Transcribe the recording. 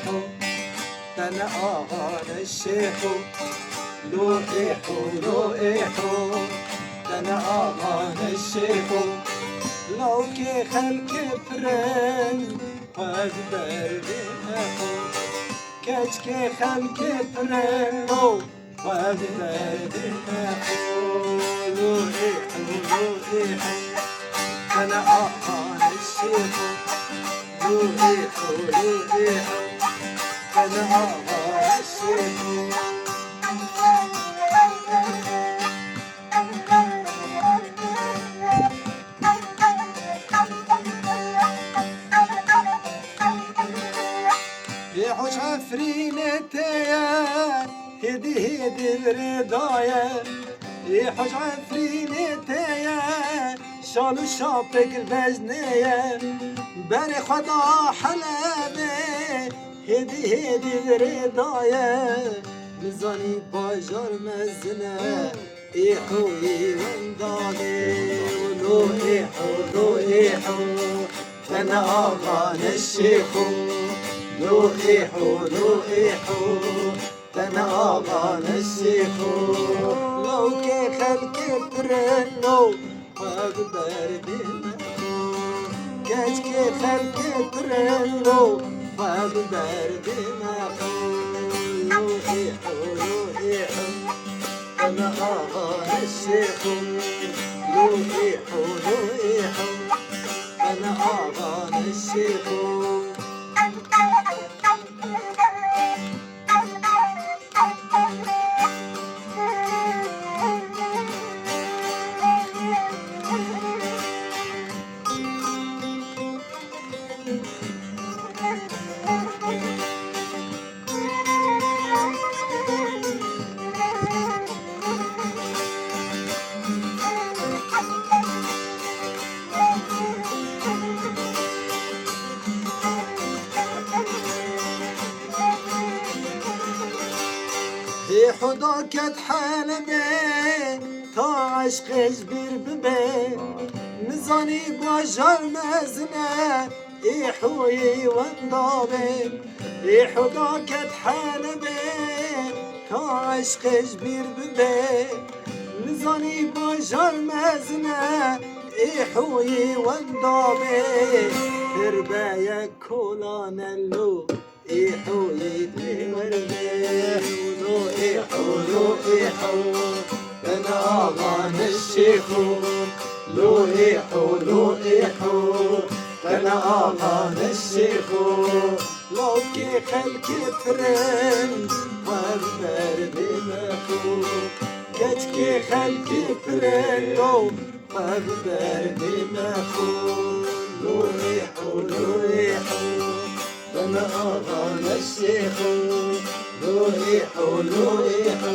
إيحو أنا أغاني الشيخو لو إيحو لو إيحو أنا أغاني الشيخو لو كي خلق فرن وأكبر دماغو كاش كي خلق فرن وأكبر دماغو لو إيحو أنا أغاني الشيخو لو إيحو أنا أغاني الشيخو يحوش عفرينتيا هدي بردايا يحوش عفرينتيا شالو شابك البجنية بري خدا حلبي هدي بردايا مزاني باجر مزنة إيحوي وندادي ولو إيحو أنا أغاني الشيخو لو إيحو أنا أغاني الشيخو لو كي خلق ترنو وأكبر دماغو كاش كي خلق ترنو وأكبر دماغو لو إيحو أنا أغاني الشيخو لو إيحو أنا أغاني الشيخو إيحو ضاكت حالبي تا عشقش بير ببي نزاني باجر مزنة إيحوي وندابي إيحو ضاكت حالبي تا عشقش بير ببي نزاني باجر مزنة إيحوي وندابي تربايا كولان اللو إيحوي تمربي لو إيحو أنا أغاني الشيخو لو إيحو أنا أغاني الشيخو لو كي خلق فرن وأكبر دماغو كاش كي خلق فرن وأكبر دماغو لو إيحو أنا أغاني الشيخو لو إيحو